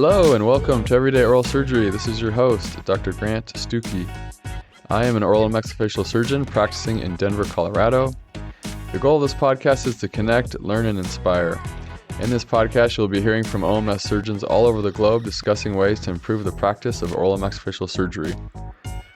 Hello and welcome to Everyday Oral Surgery. This is your host, Dr. Grant Stuckey. I am an oral and maxillofacial surgeon practicing in Denver, Colorado. The goal of this podcast is to connect, learn, and inspire. In this podcast, you'll be hearing from OMS surgeons all over the globe discussing ways to improve the practice of oral and maxillofacial surgery.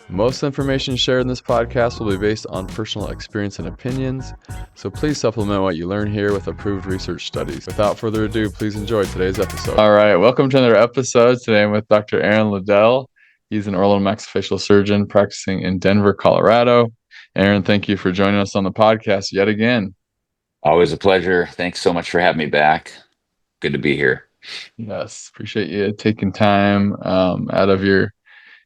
Most information shared in this podcast will be based on personal experience and opinions, so please supplement what you learn here with approved research studies. Without further ado, please enjoy today's episode. All right, welcome to another episode. Today I'm with Dr. Aaron Liddell. He's an oral and maxillofacial surgeon practicing in Denver, Colorado. Aaron, thank you for joining us on the podcast yet again. Always a pleasure. Thanks so much for having me back. Good to be here. Yes, appreciate you taking time out of your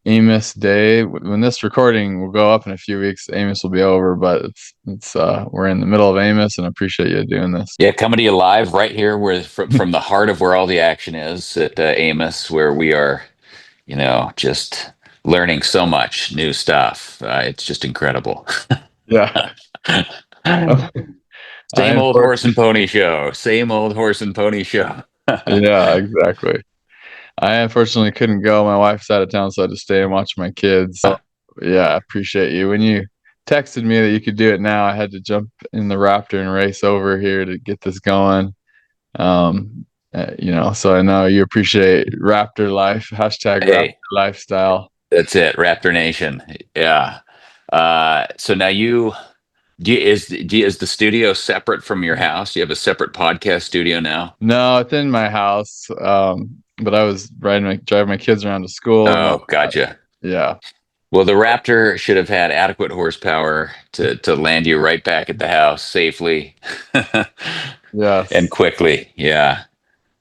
Amos day. When this recording will go up in a few weeks, Amos will be over, but it's we're in the middle of Amos, and I appreciate you doing this. Yeah, coming to you live right here, where from the heart of where all the action is at Amos, where we are, just learning so much new stuff. It's just incredible. Yeah. Same old horse and pony show. Same old horse and pony show. Yeah, exactly. I unfortunately couldn't go. My wife's out of town, so I had to stay and watch my kids. So, yeah, I appreciate you. When you texted me that you could do it now, I had to jump in the Raptor and race over here to get this going. So I know you appreciate Raptor life. Hashtag Raptor lifestyle. That's it. Raptor Nation. Yeah. So now is the studio separate from your house? You have a separate podcast studio now? No, it's in my house. But I was driving my kids around to school. Oh, gotcha. Yeah. Well, the Raptor should have had adequate horsepower to land you right back at the house safely. Yes. And quickly. Yeah.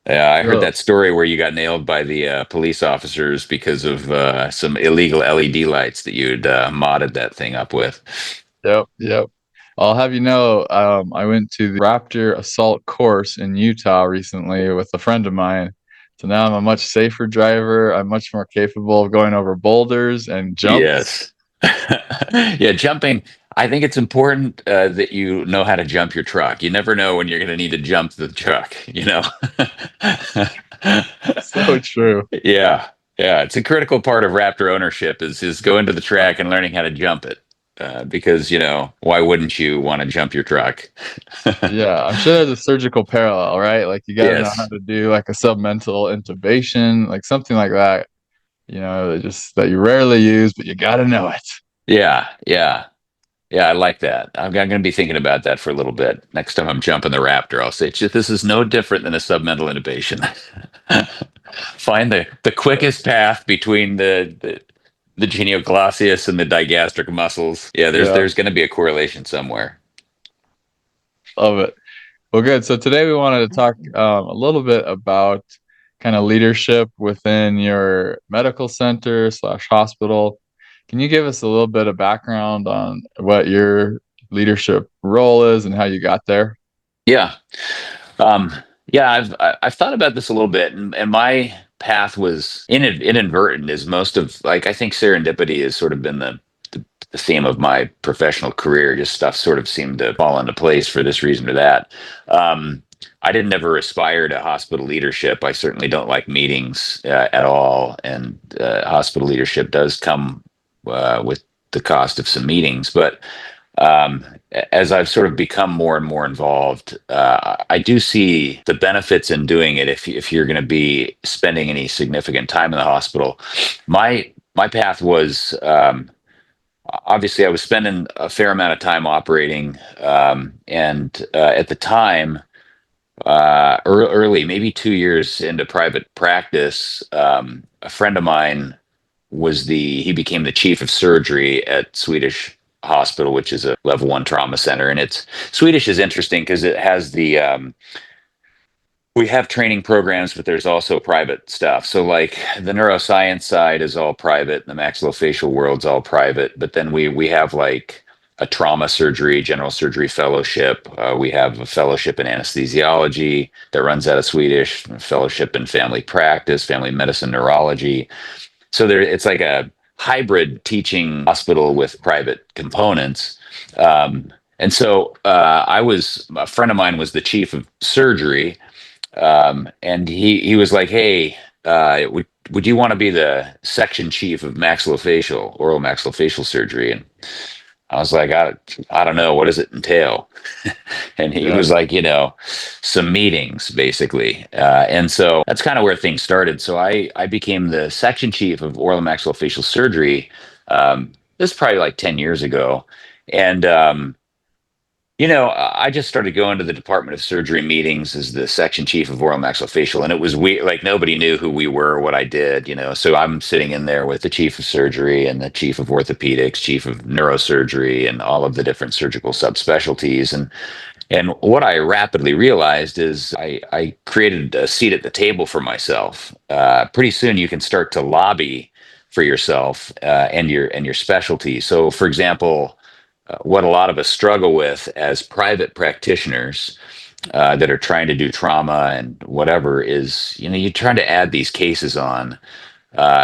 Yeah, I heard that story where you got nailed by the police officers because of some illegal LED lights that you'd modded that thing up with. Yep. I'll have you know, I went to the Raptor assault course in Utah recently with a friend of mine. So now I'm a much safer driver. I'm much more capable of going over boulders and jumps. Yes. Yeah, jumping. I think it's important that you know how to jump your truck. You never know when you're going to need to jump the truck, So true. Yeah. Yeah. It's a critical part of Raptor ownership is going to the track and learning how to jump it. Because, why wouldn't you want to jump your truck? Yeah, I'm sure there's a surgical parallel, right? Like you got to know how to do like a submental intubation, like something like that, that you rarely use, but you got to know it. Yeah. I like that. I'm going to be thinking about that for a little bit. Next time I'm jumping the Raptor, I'll say, this is no different than a submental intubation. Find the quickest path between the genioglossus and the digastric muscles. Yeah, there's going to be a correlation somewhere. Love it. Well, good. So today we wanted to talk a little bit about kind of leadership within your medical center / hospital. Can you give us a little bit of background on what your leadership role is and how you got there? Yeah. I've thought about this a little bit, and my path was inadvertent. As most of, I think serendipity has sort of been the theme of my professional career. Just stuff sort of seemed to fall into place for this reason or that. I didn't ever aspire to hospital leadership. I certainly don't like meetings at all, and hospital leadership does come with the cost of some meetings, but as I've sort of become more and more involved, I do see the benefits in doing it if you're going to be spending any significant time in the hospital. My path was obviously I was spending a fair amount of time operating, and at the time, early, maybe 2 years into private practice, a friend of mine he became the chief of surgery at Swedish Hospital, which is a level 1 trauma center. And Swedish is interesting because it has we have training programs, but there's also private stuff. So like the neuroscience side is all private, the maxillofacial world's all private, but then we have like a trauma surgery, general surgery fellowship. We have a fellowship in anesthesiology that runs out of Swedish, a fellowship in family practice, family medicine, neurology. So it's like a hybrid teaching hospital with private components. And so a friend of mine was the chief of surgery. And he was like, hey, would you want to be the section chief of maxillofacial, oral maxillofacial surgery? And I was like, I don't know. What does it entail? And he Yeah. was like, some meetings basically. And so that's kind of where things started. So I became the section chief of oral and maxillofacial surgery. This is probably like 10 years ago. And, I just started going to the Department of Surgery meetings as the section chief of oral maxillofacial, and it was weird. Like nobody knew who we were, what I did. So I'm sitting in there with the chief of surgery and the chief of orthopedics, chief of neurosurgery, and all of the different surgical subspecialties. And what I rapidly realized is I created a seat at the table for myself. Pretty soon, you can start to lobby for yourself and your specialty. So, for example, what a lot of us struggle with as private practitioners that are trying to do trauma and whatever is, you're trying to add these cases on.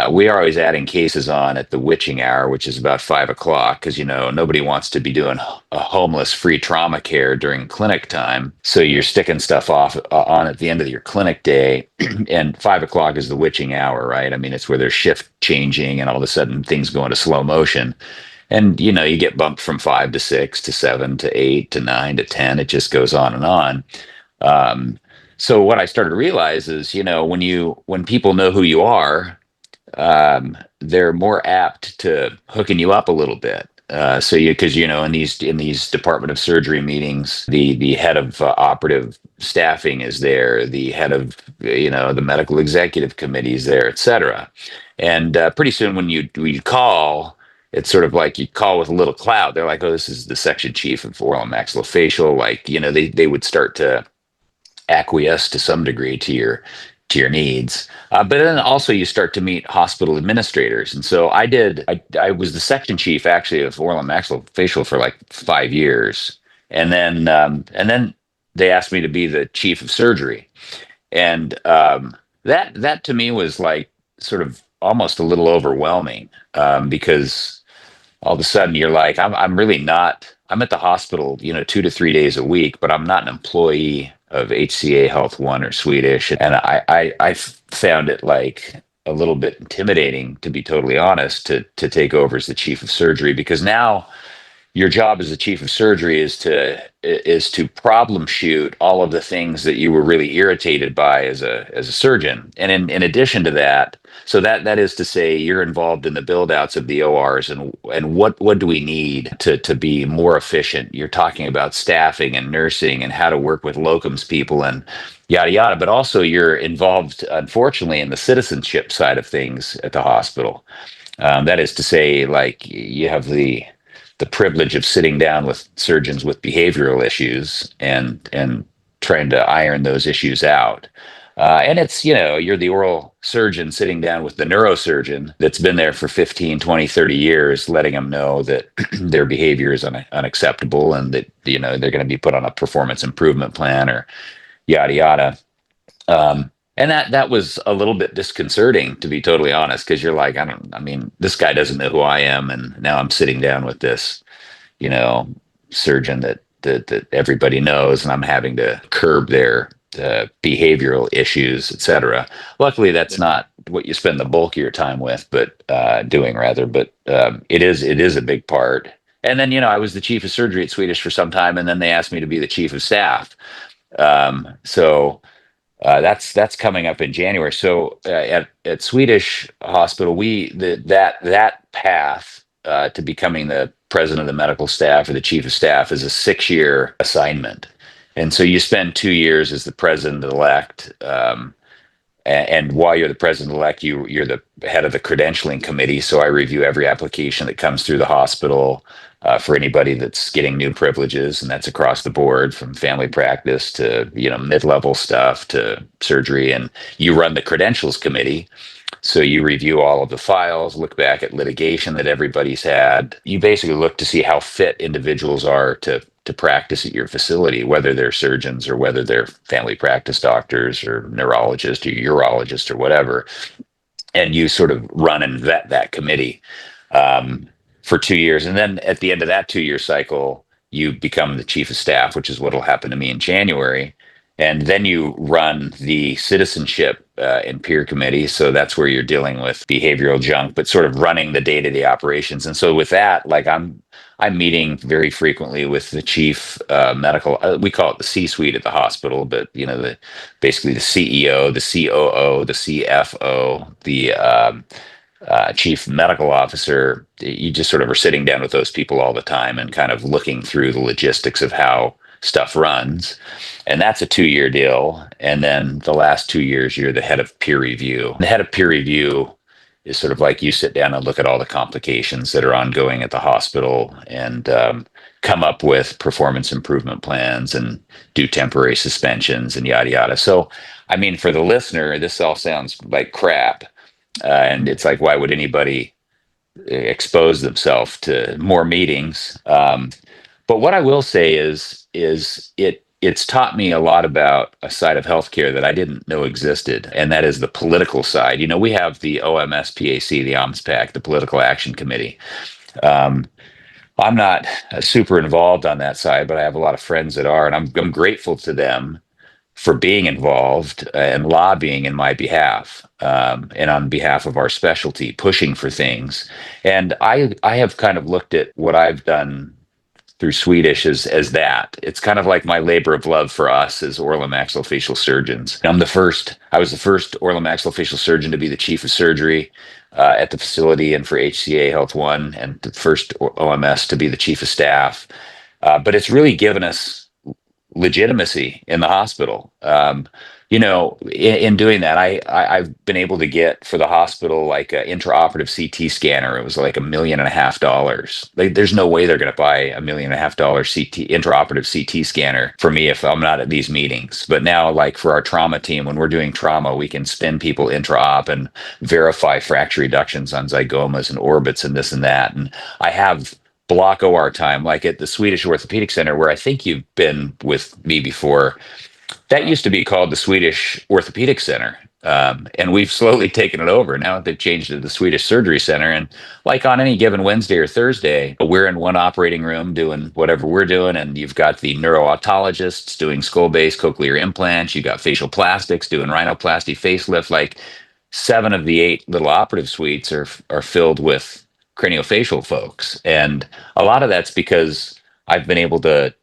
We are always adding cases on at the witching hour, which is about 5 o'clock, because nobody wants to be doing a homeless free trauma care during clinic time. So you're sticking stuff off on at the end of your clinic day, and 5 o'clock is the witching hour, right? I mean, it's where there's shift changing, and all of a sudden things go into slow motion. And you get bumped from 5 to 6 to 7 to 8 to 9 to 10. It just goes on and on. Um, so what I started to realize is, when people know who you are, they're more apt to hooking you up a little bit. Because in these Department of Surgery meetings, the head of operative staffing is there, the head of the medical executive committee is there, et cetera. And pretty soon when you call, it's sort of like you call with a little cloud. They're like, oh, this is the section chief of oral and maxillofacial. Like they would start to acquiesce to some degree to your needs. But then also you start to meet hospital administrators. And so I was the section chief actually of oral and maxillofacial for like 5 years. And then they asked me to be the chief of surgery. And that to me was like sort of almost a little overwhelming, because all of a sudden you're like, I'm really not. I'm at the hospital, 2 to 3 days a week, but I'm not an employee of HCA Health One or Swedish, and I found it like a little bit intimidating, to be totally honest, to take over as the chief of surgery, because now your job as the chief of surgery is to problem shoot all of the things that you were really irritated by as a surgeon. And in addition to that, so that is to say you're involved in the build outs of the ORs, and what do we need to be more efficient. You're talking about staffing and nursing and how to work with locums people and yada yada, but also you're involved, unfortunately, in the citizenship side of things at the hospital. That is to say, like, you have the privilege of sitting down with surgeons with behavioral issues and trying to iron those issues out. And it's, you're the oral surgeon sitting down with the neurosurgeon that's been there for 15, 20, 30 years, letting them know that their behavior is unacceptable, and that, they're going to be put on a performance improvement plan or yada, yada. And that was a little bit disconcerting, to be totally honest, because you're like, I mean, this guy doesn't know who I am, and now I'm sitting down with this, you know, surgeon that everybody knows, and I'm having to curb their behavioral issues, etc. Luckily, that's not what you spend the bulk of your time with, but doing rather. But it is a big part. And then, I was the chief of surgery at Swedish for some time, and then they asked me to be the chief of staff. So that's coming up in January. So at Swedish Hospital, that path to becoming the president of the medical staff or the chief of staff is a 6-year assignment, and so you spend 2 years as the president elect. And while you're the president-elect, you're the head of the credentialing committee. So I review every application that comes through the hospital for anybody that's getting new privileges, and that's across the board, from family practice to mid-level stuff to surgery. And you run the credentials committee, so you review all of the files, look back at litigation that everybody's had. You basically look to see how fit individuals are to practice at your facility, whether they're surgeons or whether they're family practice doctors or neurologists or urologists or whatever. And you sort of run and vet that committee for 2 years. And then at the end of that 2-year cycle, you become the chief of staff, which is what will happen to me in January. And then you run the citizenship and peer committee. So that's where you're dealing with behavioral junk, but sort of running the day-to-day operations. And so with that, like I'm meeting very frequently with the chief medical. We call it the C-suite at the hospital, but basically the CEO, the COO, the CFO, the chief medical officer. You just sort of are sitting down with those people all the time and kind of looking through the logistics of how stuff runs. And that's a 2-year deal. And then the last 2 years, you're the head of peer review. The head of peer review is sort of like you sit down and look at all the complications that are ongoing at the hospital and come up with performance improvement plans and do temporary suspensions and yada yada. So, I mean, for the listener, this all sounds like crap. And it's like, why would anybody expose themselves to more meetings? But what I will say is it's taught me a lot about a side of healthcare that I didn't know existed, and that is the political side. We have the OMSPAC, the OMSPAC, the Political Action Committee. Um, I'm not super involved on that side, but I have a lot of friends that are, and I'm grateful to them for being involved and lobbying in my behalf and on behalf of our specialty, pushing for things. And I have kind of looked at what I've done through Swedish as that. It's kind of like my labor of love for us as oral and maxillofacial surgeons. I was the first oral and maxillofacial surgeon to be the chief of surgery at the facility and for HCA Health One, and the first OMS to be the chief of staff. But it's really given us legitimacy in the hospital. In doing that, I've been able to get for the hospital like an intraoperative CT scanner. It was like $1.5 million. There's no way they're going to buy $1.5 million intraoperative CT scanner for me if I'm not at these meetings. But now, like for our trauma team, when we're doing trauma, we can spin people intra-op and verify fracture reductions on zygomas and orbits and this and that. And I have block OR time, like at the Swedish Orthopedic Center, where I think you've been with me before. That used to be called the Swedish Orthopedic Center. And we've slowly taken it over. Now they've changed it to the Swedish Surgery Center. And like on any given Wednesday or Thursday, we're in one operating room doing whatever we're doing. And you've got the neurootologists doing skull-based cochlear implants. You've got facial plastics doing rhinoplasty, facelift. Like 7 of the 8 little operative suites are filled with craniofacial folks. And a lot of that's because I've been able to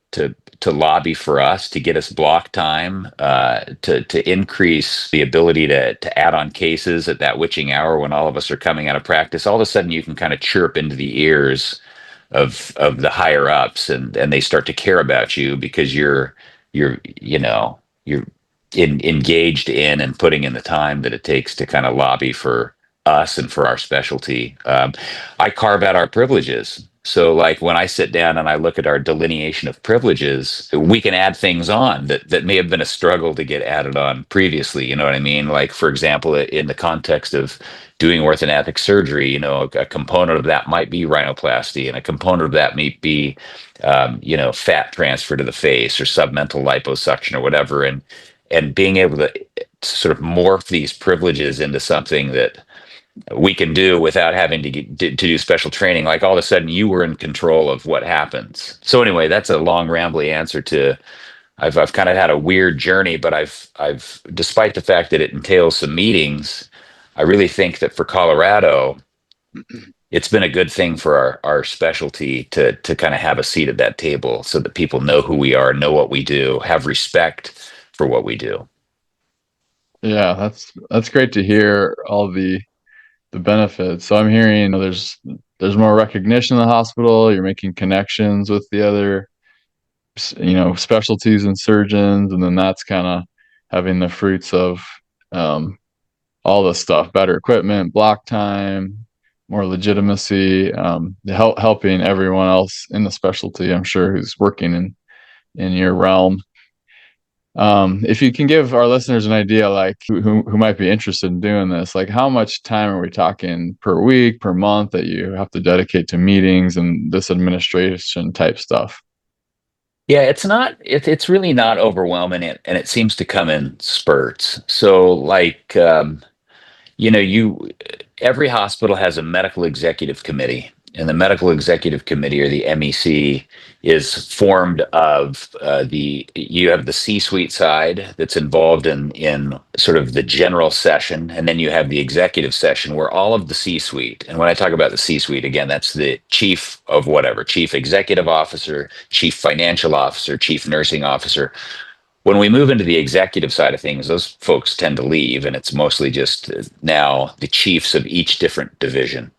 lobby for us to get us block time, to increase the ability to add on cases at that witching hour when all of us are coming out of practice. All of a sudden, you can kind of chirp into the ears of the higher ups, and they start to care about you because you're engaged in and putting in the time that it takes to kind of lobby for us and for our specialty. I carve out our privileges. So, like when I sit down and I look at our delineation of privileges, we can add things on that may have been a struggle to get added on previously. You know what I mean? Like, for example, in the context of doing orthodontic surgery, a component of that might be rhinoplasty, and a component of that might be, fat transfer to the face or submental liposuction or whatever. And being able to sort of morph these privileges into something that we can do without having to do special training. Like all of a sudden you were in control of what happens. So anyway, that's a long rambly answer to, I've kind of had a weird journey, but I've despite the fact that it entails some meetings, I really think that for Colorado, it's been a good thing for our specialty to kind of have a seat at that table so that people know who we are, know what we do, have respect for what we do. Yeah, that's great to hear all the benefits. So I'm hearing there's more recognition in the hospital. You're making connections with the other specialties and surgeons, and then that's kind of having the fruits of um, all the stuff: better equipment, block time, more legitimacy, helping everyone else in the specialty, I'm sure, who's working in your realm. If you can give our listeners an idea, like who might be interested in doing this, like how much time are we talking per week, per month that you have to dedicate to meetings and this administration type stuff? Yeah, it's really not overwhelming, and it seems to come in spurts. So you every hospital has a medical executive committee, And the Medical Executive Committee, or the MEC, is formed of you have the C-suite side that's involved in sort of the general session, and then you have the executive session where all of the C-suite, and when I talk about the C-suite, again, that's the chief of whatever, chief executive officer, chief financial officer, chief nursing officer. When we move into the executive side of things, those folks tend to leave, and it's mostly just now the chiefs of each different division.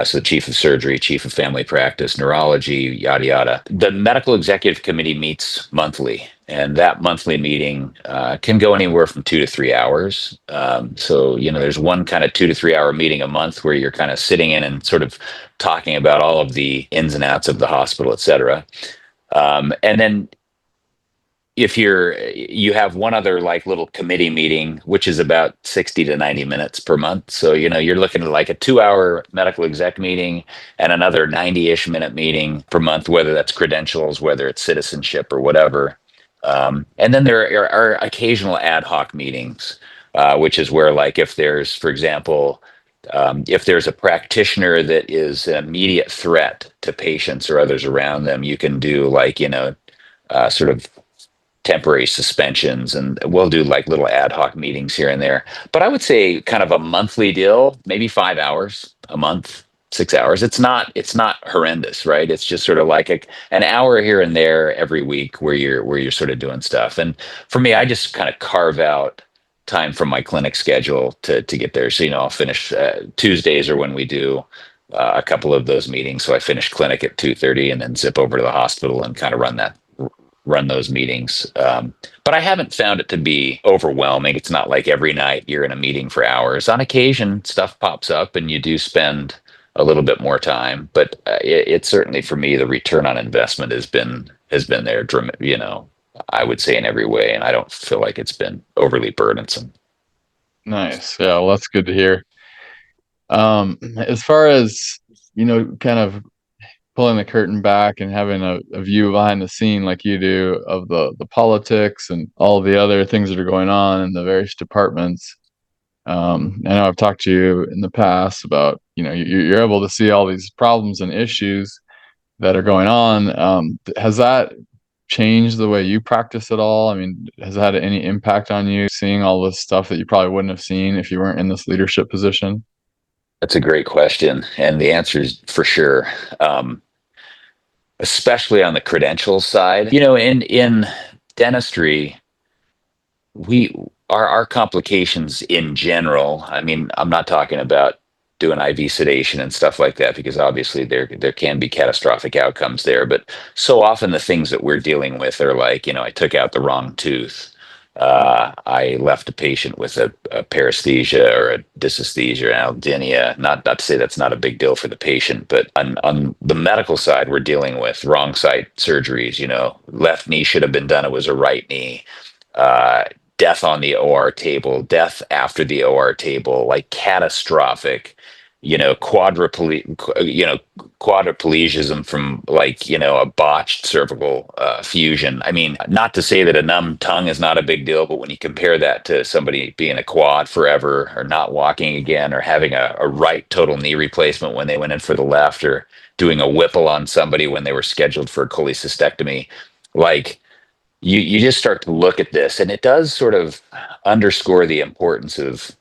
So chief of surgery, chief of family practice, neurology, yada yada. The medical executive committee meets monthly, and that monthly meeting can go anywhere from 2 to 3 hours. So there's one kind of 2 to 3 hour meeting a month where you're kind of sitting in and sort of talking about all of the ins and outs of the hospital, et cetera. And then if you have one other like little committee meeting, which is about 60 to 90 minutes per month. So, you're looking at like a 2 hour medical exec meeting and another 90-ish minute meeting per month, whether that's credentials, whether it's citizenship or whatever. And then there are occasional ad hoc meetings, which is where, like, if there's, for example, if there's a practitioner that is an immediate threat to patients or others around them, you can do like, sort of temporary suspensions, and we'll do like little ad hoc meetings here and there. But I would say kind of a monthly deal, maybe 5 hours a month, 6 hours. It's not horrendous, right? It's just sort of like an hour here and there every week where you're sort of doing stuff. And for me, I just kind of carve out time from my clinic schedule to get there. So I'll finish Tuesdays, or when we do a couple of those meetings. So I finish clinic at 2:30 and then zip over to the hospital and kind of run those meetings. But I haven't found it to be overwhelming. It's not like every night you're in a meeting for hours. On occasion, stuff pops up and you do spend a little bit more time. But it certainly, for me, the return on investment has been there. I would say in every way, and I don't feel like it's been overly burdensome. Nice. Yeah, well, that's good to hear. As far as, kind of pulling the curtain back and having a view behind the scene like you do of the politics and all the other things that are going on in the various departments. I know I've talked to you in the past about, you're able to see all these problems and issues that are going on. Has that changed the way you practice at all? I mean, has it had any impact on you seeing all this stuff that you probably wouldn't have seen if you weren't in this leadership position? That's a great question, and the answer is for sure. Especially on the credentials side, in dentistry, we our complications in general. I mean, I'm not talking about doing IV sedation and stuff like that, because obviously there can be catastrophic outcomes there. But so often the things that we're dealing with are like, I took out the wrong tooth. I left a patient with a paresthesia or a dysesthesia, an aldynia. Not to say that's not a big deal for the patient, but on the medical side, we're dealing with wrong site surgeries. Left knee should have been done. It was a right knee. Uh, Death on the OR table, death after the OR table, like catastrophic, quadriplegism from like, a botched cervical fusion. I mean, not to say that a numb tongue is not a big deal, but when you compare that to somebody being a quad forever, or not walking again, or having a right total knee replacement when they went in for the left, or doing a Whipple on somebody when they were scheduled for a cholecystectomy, like, you just start to look at this, and it does sort of underscore the importance of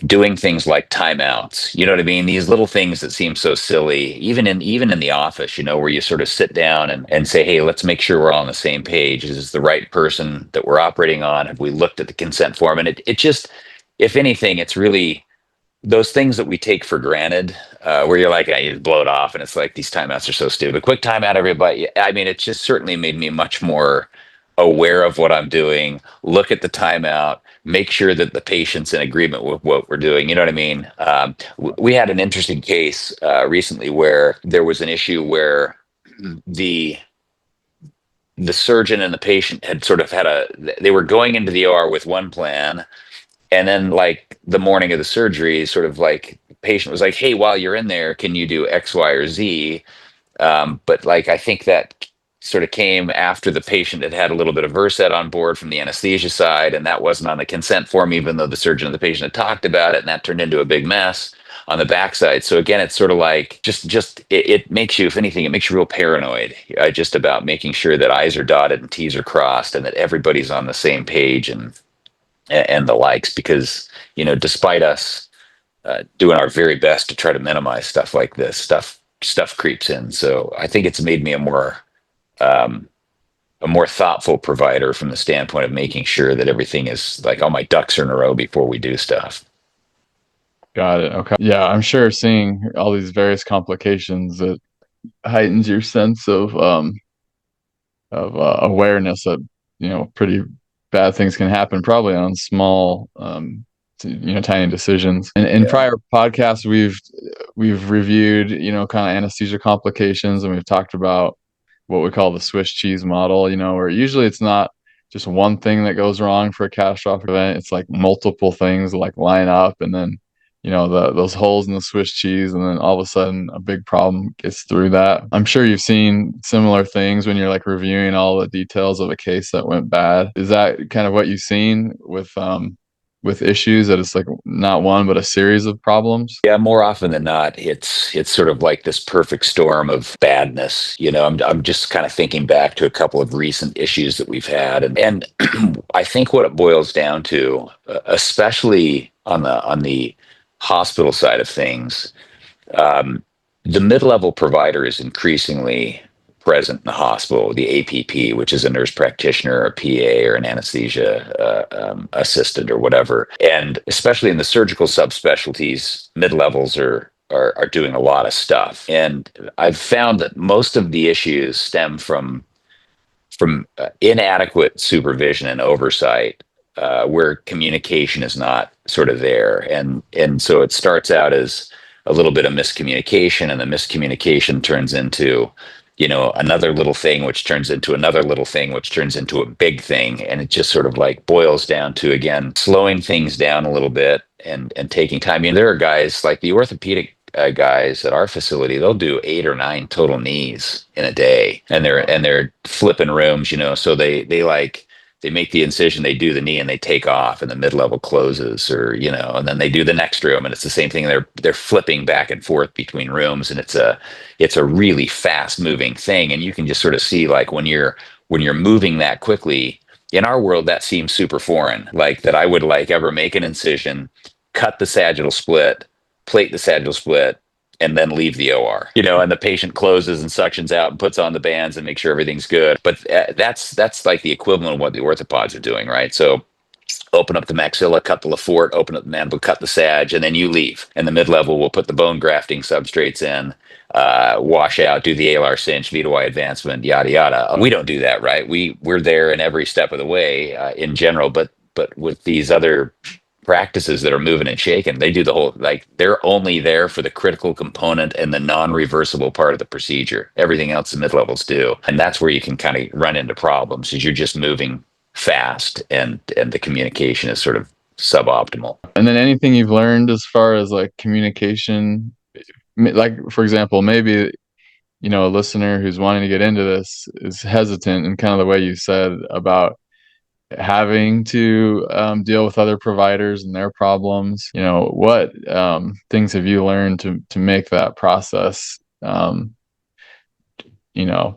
doing things like timeouts. You know what I mean? These little things that seem so silly, even in the office, where you sort of sit down and say, hey, let's make sure we're all on the same page. Is this the right person that we're operating on? Have we looked at the consent form? And it just, if anything, it's really those things that we take for granted, where you're like, you just blow it off, and it's like, these timeouts are so stupid. Quick timeout, everybody. I mean, it just certainly made me much more aware of what I'm doing. Look at the timeout. Make sure that the patient's in agreement with what we're doing. You know what I mean? We had an interesting case recently where there was an issue where the the surgeon and the patient had sort of they were going into the OR with one plan, and then like the morning of the surgery, sort of like the patient was like, hey, while you're in there, can you do X, Y, or Z? But like, I think that sort of came after the patient had had a little bit of Versed on board from the anesthesia side, and that wasn't on the consent form, even though the surgeon and the patient had talked about it, and that turned into a big mess. on the backside. So again, it's sort of like it makes you, if anything, it makes you real paranoid, just about making sure that I's are dotted and T's are crossed, and that everybody's on the same page, and the likes. Because despite us doing our very best to try to minimize stuff like this, stuff creeps in. So I think it's made me um, a more thoughtful provider from the standpoint of making sure that everything is like all my ducks are in a row before we do stuff. Got it. Okay. Yeah, I'm sure seeing all these various complications, it heightens your sense of awareness that pretty bad things can happen, probably on small tiny decisions. And in Yeah. prior podcasts, we've reviewed kind of anesthesia complications, and we've talked about what we call the Swiss cheese model, where usually it's not just one thing that goes wrong for a catastrophic event. It's like multiple things like line up, and then those holes in the Swiss cheese, and then all of a sudden a big problem gets through that. I'm sure you've seen similar things when you're like reviewing all the details of a case that went bad. Is that kind of what you've seen with issues, that it's like not one but a series of problems? Yeah, more often than not, it's sort of like this perfect storm of badness. I'm just kind of thinking back to a couple of recent issues that we've had, and I think what it boils down to, especially on the hospital side of things, um, the mid-level provider is increasingly present in the hospital, the APP, which is a nurse practitioner, a PA, or an anesthesia assistant, or whatever. And especially in the surgical subspecialties, mid-levels are doing a lot of stuff. And I've found that most of the issues stem from inadequate supervision and oversight, where communication is not sort of there, and so it starts out as a little bit of miscommunication, and the miscommunication turns into another little thing, which turns into another little thing, which turns into a big thing, and it just sort of like boils down to, again, slowing things down a little bit, and taking time. There are guys like the orthopedic guys at our facility. They'll do 8 or 9 total knees in a day, and they're flipping rooms. So they make the incision, they do the knee, and they take off, and the mid-level closes, or and then they do the next room, and it's the same thing. They're flipping back and forth between rooms, and it's a really fast moving thing, and you can just sort of see, like, when you're moving that quickly. In our world, that seems super foreign, like that I would like ever make an incision, cut the sagittal split, plate the sagittal split, and then leave the OR. And the patient closes and suctions out and puts on the bands and makes sure everything's good. But that's like the equivalent of what the orthopods are doing, right? So open up the maxilla, cut the LaFort, open up the mandible, cut the sag, and then you leave. And the mid-level will put the bone grafting substrates in, wash out, do the ALR cinch, VTY advancement, yada yada. We don't do that, right? We're there in every step of the way, in general, but with these other practices that are moving and shaking, they do the whole, like, they're only there for the critical component and the non-reversible part of the procedure. Everything else the mid-levels do, and that's where you can kind of run into problems, is you're just moving fast, and the communication is sort of suboptimal. And then anything you've learned as far as like communication, like for example, maybe a listener who's wanting to get into this is hesitant, and kind of the way you said about having to deal with other providers and their problems. What things have you learned to make that process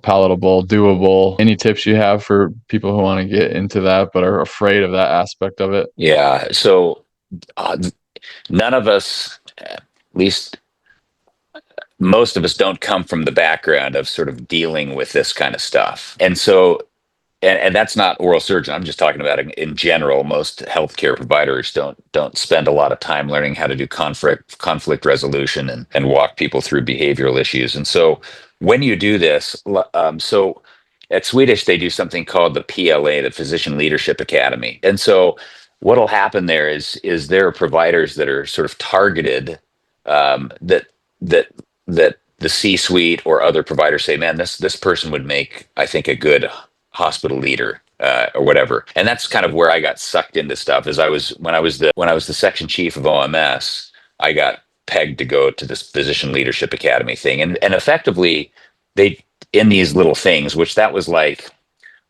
palatable, doable? Any tips you have for people who want to get into that but are afraid of that aspect of it? Yeah. So uh, none of us, at least most of us, don't come from the background of sort of dealing with this kind of stuff. And so, and that's not oral surgeon. I'm just talking about in general. Most healthcare providers don't spend a lot of time learning how to do conflict resolution, and walk people through behavioral issues. And so when you do this, so at Swedish they do something called the PLA, the Physician Leadership Academy. And so what'll happen there is there are providers that are sort of targeted, that that that the C-suite or other providers say, man, this person would make, I think, a good hospital leader, or whatever. And that's kind of where I got sucked into stuff. As when I was the section chief of OMS, I got pegged to go to this Physician Leadership Academy thing, and effectively they, in these little things, which that was like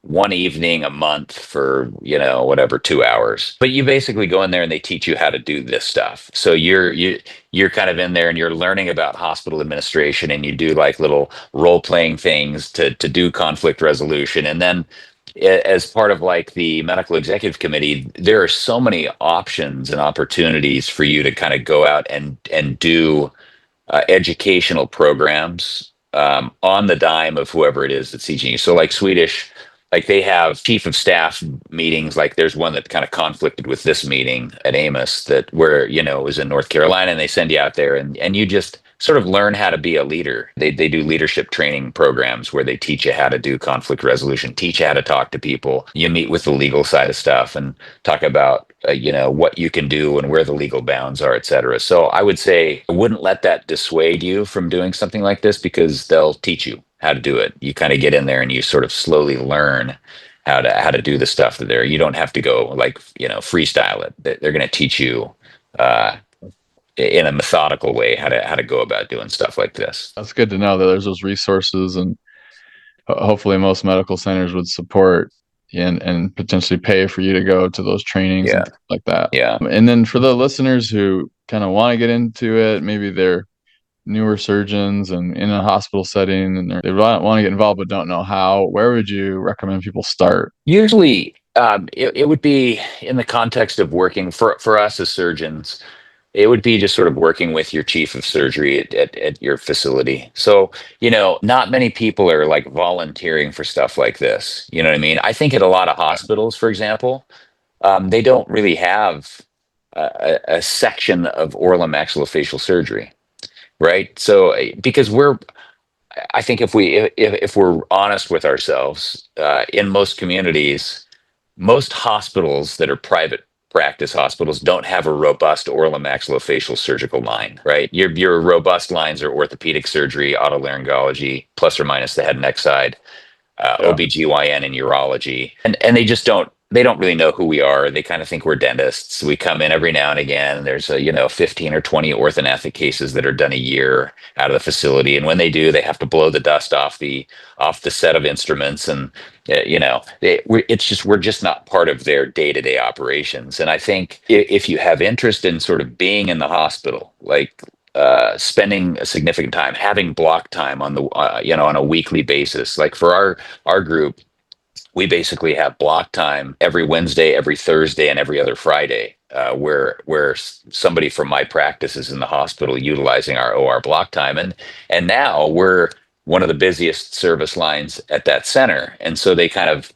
one evening a month for, whatever, 2 hours. But you basically go in there and they teach you how to do this stuff. So you're kind of in there and you're learning about hospital administration, and you do like little role playing things to do conflict resolution. And then as part of like the medical executive committee, there are so many options and opportunities for you to kind of go out and do educational programs on the dime of whoever it is that's teaching you. So, like Swedish, like they have chief of staff meetings. Like there's one that kind of conflicted with this meeting at Amos, that where it was in North Carolina, and they send you out there and you just sort of learn how to be a leader. They do leadership training programs where they teach you how to do conflict resolution, teach you how to talk to people. You meet with the legal side of stuff and talk about what you can do and where the legal bounds are, et cetera. So I would say I wouldn't let that dissuade you from doing something like this, because they'll teach you how to do it. You kind of get in there and you sort of slowly learn how to do the stuff that you don't have to go like freestyle it. They're going to teach you uh, in a methodical way how to go about doing stuff like this. That's good to know that there's those resources, and hopefully most medical centers would support and potentially pay for you to go to those trainings and Yeah, things like that. yeah. And then for the listeners who kind of want to get into it, maybe they're newer surgeons and in a hospital setting, and they want to get involved but don't know how, where would you recommend people start? Usually, it would be in the context of working for us as surgeons. It would be just sort of working with your chief of surgery at your facility. So, not many people are like volunteering for stuff like this. You know what I mean? I think at a lot of hospitals, for example, they don't really have a section of oral and maxillofacial surgery, right? So, because I think if we're honest with ourselves, in most communities, most hospitals that are private practice hospitals don't have a robust oral and maxillofacial surgical line, right? Your robust lines are orthopedic surgery, otolaryngology, plus or minus the head and neck side, Yeah. OBGYN and urology. And they don't really know who we are. They kind of think we're dentists. We come in every now and again. There's 15 or 20 orthodontic cases that are done a year out of the facility. And when they do, they have to blow the dust off the set of instruments. And we're just not part of their day-to-day operations. And I think if you have interest in sort of being in the hospital, like spending a significant time, having block time on the on a weekly basis. Like for our group, we basically have block time every Wednesday, every Thursday, and every other Friday, where somebody from my practice is in the hospital utilizing our OR block time, and now we're one of the busiest service lines at that center, and so they kind of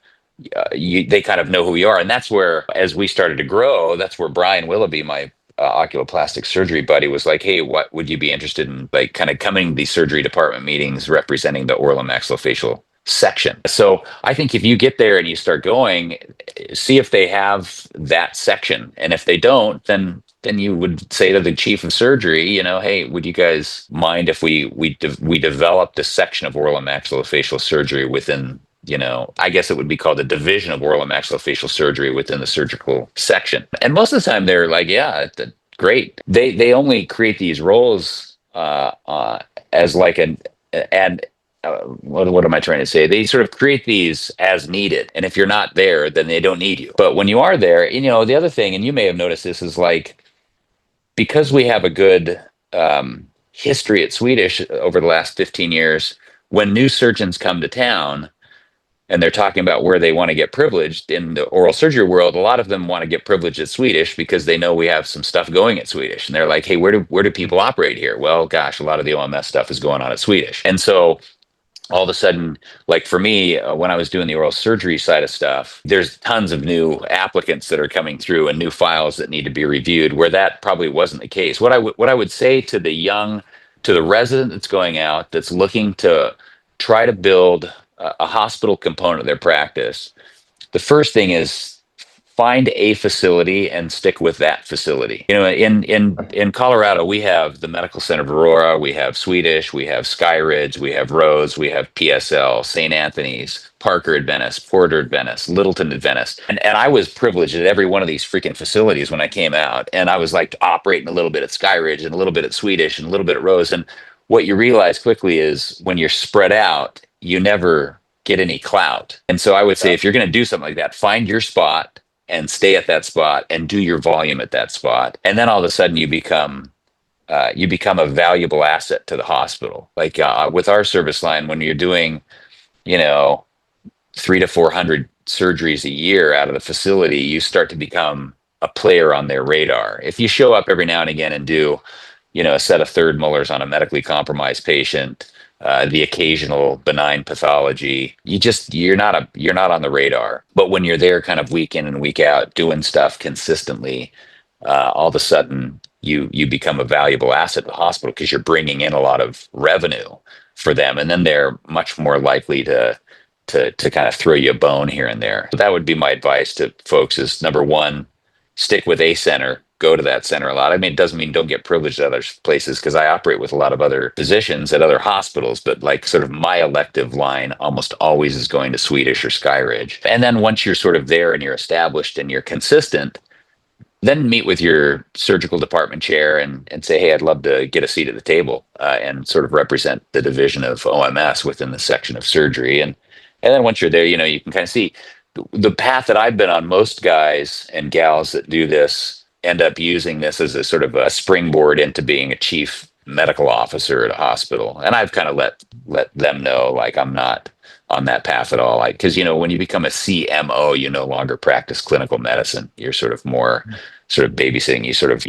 know who we are. And that's where, as we started to grow, that's where Brian Willoughby, my oculoplastic surgery buddy, was like, hey, what would you be interested in, like kind of coming to these surgery department meetings representing the oral and maxillofacial section. So I think if you get there and you start going, see if they have that section. And if they don't, then you would say to the chief of surgery, hey, would you guys mind if we developed a section of oral and maxillofacial surgery within, I guess it would be called the division of oral and maxillofacial surgery within the surgical section. And most of the time they're like, yeah, great. They only create these roles as like what am I trying to say? They sort of create these as needed. And if you're not there, then they don't need you. But when you are there, the other thing, and you may have noticed this, is like, because we have a good history at Swedish over the last 15 years, when new surgeons come to town, and they're talking about where they want to get privileged in the oral surgery world, a lot of them want to get privileged at Swedish because they know we have some stuff going at Swedish. And they're like, hey, where do people operate here? Well, gosh, a lot of the OMS stuff is going on at Swedish. And so all of a sudden, like for me, when I was doing the oral surgery side of stuff, there's tons of new applicants that are coming through and new files that need to be reviewed, where that probably wasn't the case. What I would say to the resident that's going out, that's looking to try to build a hospital component of their practice, the first thing is find a facility and stick with that facility. In Colorado, we have the Medical Center of Aurora, we have Swedish, we have Skyridge, we have Rose, we have PSL, St. Anthony's, Parker Adventist, Porter Adventist, Littleton Adventist. And I was privileged at every one of these freaking facilities when I came out. And I was like operating a little bit at Skyridge and a little bit at Swedish and a little bit at Rose. And what you realize quickly is when you're spread out, you never get any clout. And so I would say, if you're going to do something like that, find your spot and stay at that spot and do your volume at that spot. And then all of a sudden you become a valuable asset to the hospital. Like with our service line, when you're doing, you know, 300 to 400 surgeries a year out of the facility, you start to become a player on their radar. If you show up every now and again and do, a set of third molars on a medically compromised patient, the occasional benign pathology, you're not on the radar. But when you're there, kind of week in and week out, doing stuff consistently, all of a sudden you become a valuable asset to the hospital because you're bringing in a lot of revenue for them, and then they're much more likely to kind of throw you a bone here and there. So that would be my advice to folks: is number one, stick with a center, go to that center a lot. I mean, it doesn't mean don't get privileged at other places, because I operate with a lot of other physicians at other hospitals, but like sort of my elective line almost always is going to Swedish or Skyridge. And then once you're sort of there and you're established and you're consistent, then meet with your surgical department chair and say, hey, I'd love to get a seat at the table, and sort of represent the division of OMS within the section of surgery. And then once you're there, you can kind of see the path that I've been on. Most guys and gals that do this end up using this as a sort of a springboard into being a chief medical officer at a hospital. And I've kind of let them know, like, I'm not on that path at all. Like, because when you become a CMO, you no longer practice clinical medicine. You're sort of more sort of babysitting.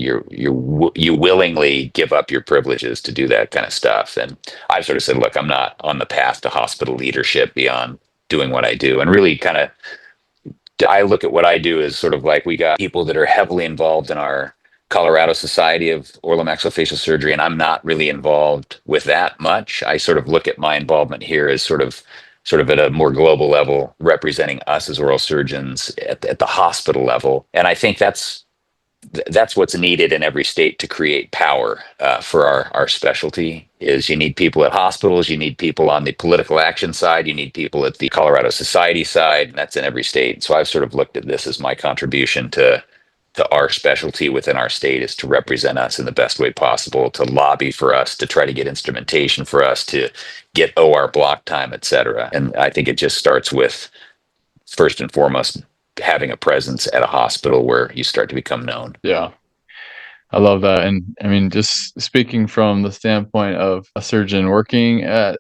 You willingly give up your privileges to do that kind of stuff. And I've sort of said, look, I'm not on the path to hospital leadership beyond doing what I do. And really kind of, I look at what I do as sort of like, we got people that are heavily involved in our Colorado Society of Oral and Maxillofacial Surgery, and I'm not really involved with that much. I sort of look at my involvement here as sort of at a more global level, representing us as oral surgeons at the hospital level. And I think that's what's needed in every state to create power for our specialty. Is you need people at hospitals, you need people on the political action side, you need people at the Colorado Society side, and that's in every state. So I've sort of looked at this as my contribution to our specialty within our state, is to represent us in the best way possible, to lobby for us, to try to get instrumentation for us, to get OR block time, et cetera. And I think it just starts with, first and foremost, having a presence at a hospital where you start to become known. Yeah. I love that. And I mean, just speaking from the standpoint of a surgeon working at,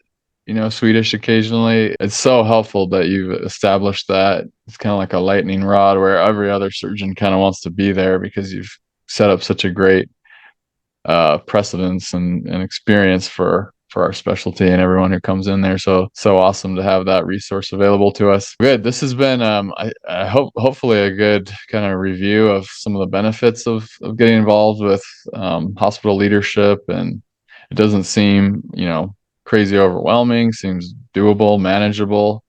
Swedish occasionally, it's so helpful that you've established that. It's kind of like a lightning rod where every other surgeon kind of wants to be there, because you've set up such a great precedence and experience for our specialty and everyone who comes in there. So awesome to have that resource available to us. Good. This has been I hope hopefully a good kind of review of some of the benefits of getting involved with hospital leadership. And it doesn't seem crazy overwhelming. Seems doable, manageable,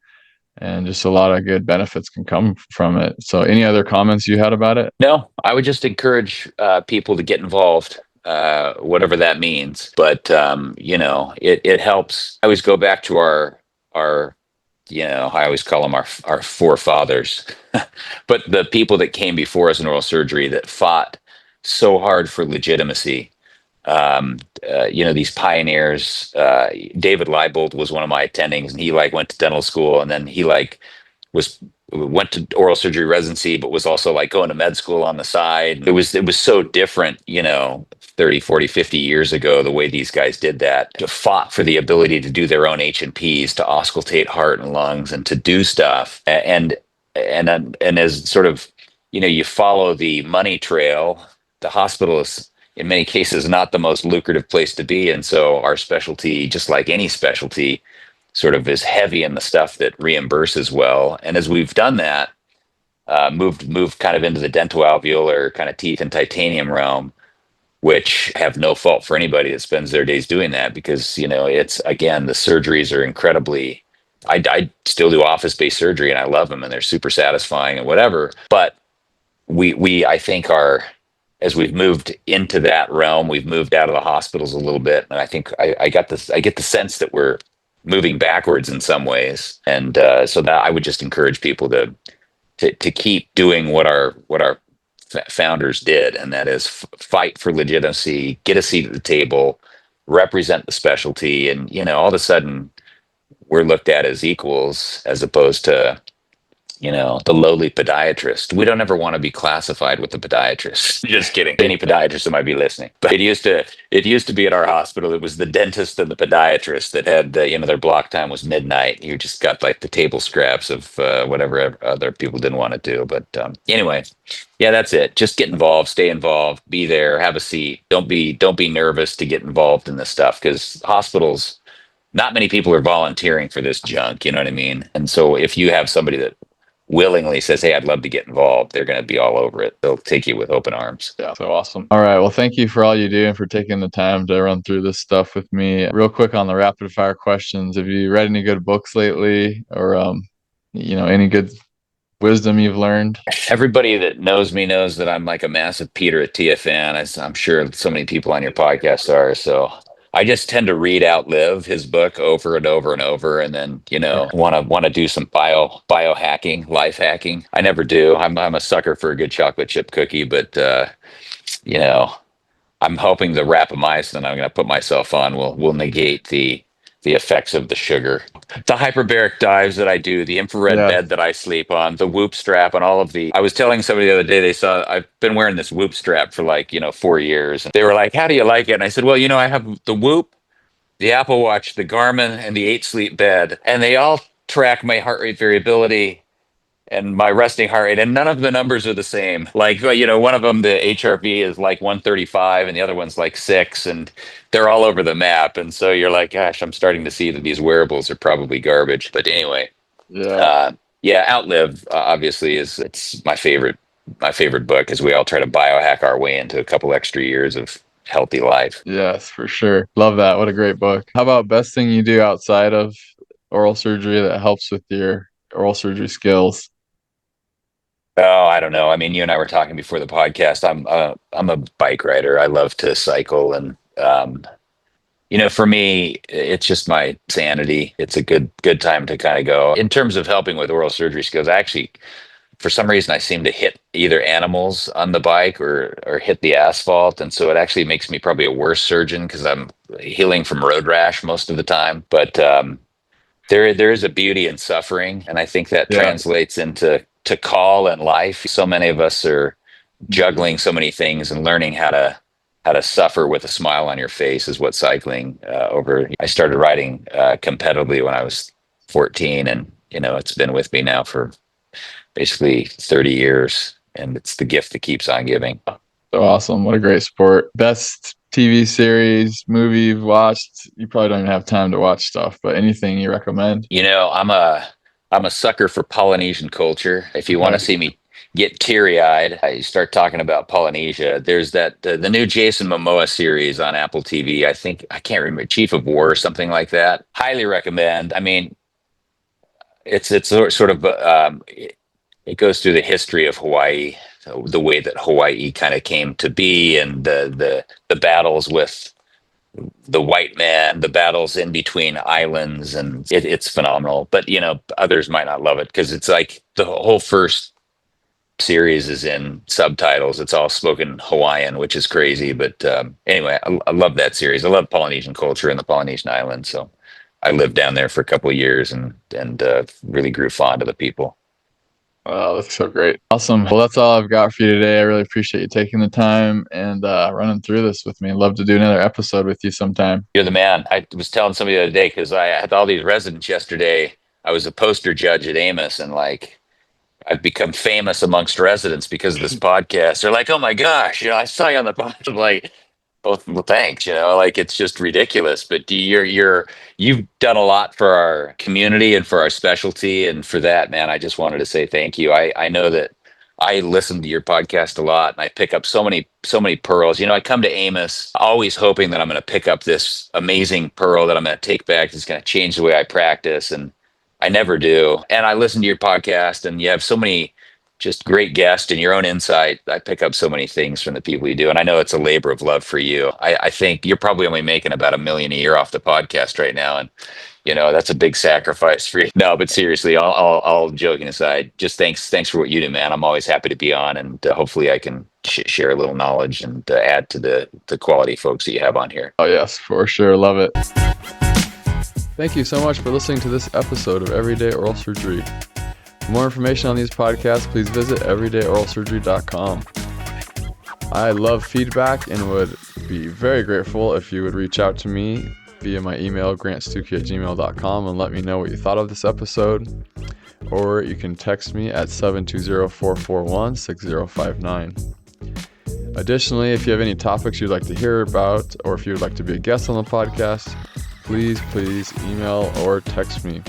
and just a lot of good benefits can come from it. So any other comments you had about it? No, I would just encourage people to get involved, whatever that means. But it helps. I always go back to our I always call them our forefathers, but the people that came before us in oral surgery that fought so hard for legitimacy. These pioneers. David Leibold was one of my attendings, and he went to dental school, and then he went to oral surgery residency, but was also going to med school on the side. It was so different, 30, 40, 50 years ago, the way these guys did that, to fought for the ability to do their own H&Ps, to auscultate heart and lungs, and to do stuff. And as sort of, you follow the money trail, the hospital is in many cases not the most lucrative place to be. And so our specialty, just like any specialty, sort of is heavy in the stuff that reimburses well. And as we've done that, moved kind of into the dental alveolar kind of teeth and titanium realm, which have no fault for anybody that spends their days doing that, because it's, again, the surgeries are incredibly. I still do office-based surgery, and I love them, and they're super satisfying and whatever. But we I think as we've moved into that realm, we've moved out of the hospitals a little bit, and I think I get the sense that we're moving backwards in some ways. And so that I would just encourage people to keep doing what our founders did, and that is fight for legitimacy, get a seat at the table, represent the specialty, and all of a sudden we're looked at as equals as opposed to, the lowly podiatrist. We don't ever want to be classified with the podiatrist. Just kidding. Any podiatrist that might be listening. But it used to be at our hospital. It was the dentist and the podiatrist that had, their block time was midnight. You just got like the table scraps of whatever other people didn't want to do. But anyway, yeah, that's it. Just get involved, stay involved, be there, have a seat. Don't be nervous to get involved in this stuff, because hospitals, not many people are volunteering for this junk. You know what I mean? And so if you have somebody that willingly says, "Hey, I'd love to get involved," they're going to be all over it. They'll take you with open arms. Yeah, so awesome. All right. Well, thank you for all you do and for taking the time to run through this stuff with me. Real quick on the rapid fire questions. Have you read any good books lately, or any good wisdom you've learned? Everybody that knows me knows that I'm like a massive Peter Attia fan, as I'm sure so many people on your podcast are. So I just tend to read Out Live, his book, over and over and over, and then want to do some biohacking, life hacking. I never do. I'm a sucker for a good chocolate chip cookie, but you know I'm hoping the rapamycin I'm going to put myself on will negate the effects of the sugar. The hyperbaric dives that I do, the infrared Yeah. bed that I sleep on, the Whoop strap, and all of the. I was telling somebody the other day, they saw I've been wearing this Whoop strap for like 4 years. And they were like, "How do you like it?" And I said, "Well, I have the Whoop, the Apple Watch, the Garmin, and the 8 Sleep bed, and they all track my heart rate variability and my resting heart rate, and none of the numbers are the same. Like, one of them, the HRV is like 135 and the other one's like 6, and they're all over the map. And so you're like, gosh, I'm starting to see that these wearables are probably garbage. But anyway, Yeah. yeah, Outlive obviously it's my favorite book, as we all try to biohack our way into a couple extra years of healthy life. Yes, for sure. Love that. What a great book. How about best thing you do outside of oral surgery that helps with your oral surgery skills? Oh, I don't know. I mean, you and I were talking before the podcast. I'm a bike rider. I love to cycle, and for me, it's just my sanity. It's a good time to kind of go. In terms of helping with oral surgery skills, actually, for some reason, I seem to hit either animals on the bike or hit the asphalt, and so it actually makes me probably a worse surgeon because I'm healing from road rash most of the time. But there is a beauty in suffering, and I think that Yeah. translates into call and life. So many of us are juggling so many things, and learning how to suffer with a smile on your face is what cycling over. I started riding competitively when I was 14, and it's been with me now for basically 30 years, and it's the gift that keeps on giving. So awesome. What a great sport. Best TV series, movie you've watched. You probably don't even have time to watch stuff, but anything you recommend? I'm a sucker for Polynesian culture. If you want to Okay. see me get teary-eyed, I start talking about Polynesia. There's that the new Jason Momoa series on Apple TV. I can't remember, Chief of War or something like that. Highly recommend. I mean, it's sort of it goes through the history of Hawaii, so the way that Hawaii kind of came to be, and the battles with the white man, the battles in between islands, and it's phenomenal. But others might not love it because it's like the whole first series is in subtitles. It's all spoken Hawaiian, which is crazy. But anyway, I love that series. I love Polynesian culture and the Polynesian islands. So I lived down there for a couple of years, and really grew fond of the people. Oh, that's so great. Awesome. Well, that's all I've got for you today. I really appreciate you taking the time and running through this with me. I'd love to do another episode with you sometime. You're the man. I was telling somebody the other day, because I had all these residents yesterday. I was a poster judge at Amos, and like, I've become famous amongst residents because of this podcast. They're like, "Oh my gosh, I saw you on the podcast." I'm like, well, thanks. Like, it's just ridiculous. But you've done a lot for our community and for our specialty, and for that, man, I just wanted to say thank you. I know that I listen to your podcast a lot, and I pick up so many pearls. I come to Amos always hoping that I'm going to pick up this amazing pearl that I'm going to take back that's going to change the way I practice, and I never do. And I listen to your podcast, and you have so many just great guests and your own insight. I pick up so many things from the people you do, and I know it's a labor of love for you. I think you're probably only making about $1 million a year off the podcast right now, and that's a big sacrifice for you. No, but seriously, all joking aside, just thanks for what you do, man. I'm always happy to be on, and hopefully I can share a little knowledge and add to the quality folks that you have on here. Oh, yes, for sure. Love it. Thank you so much for listening to this episode of Everyday Oral Surgery. For more information on these podcasts, please visit everydayoralsurgery.com. I love feedback and would be very grateful if you would reach out to me via my email, grantstuckey@gmail.com, and let me know what you thought of this episode. Or you can text me at 720-441-6059. Additionally, if you have any topics you'd like to hear about, or if you would like to be a guest on the podcast, please email or text me.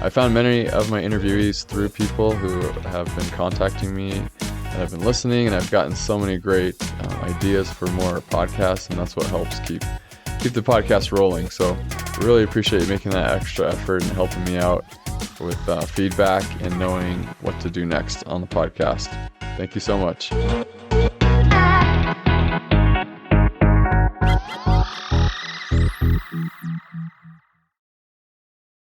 I found many of my interviewees through people who have been contacting me and have been listening, and I've gotten so many great ideas for more podcasts, and that's what helps keep the podcast rolling. So I really appreciate you making that extra effort and helping me out with feedback and knowing what to do next on the podcast. Thank you so much.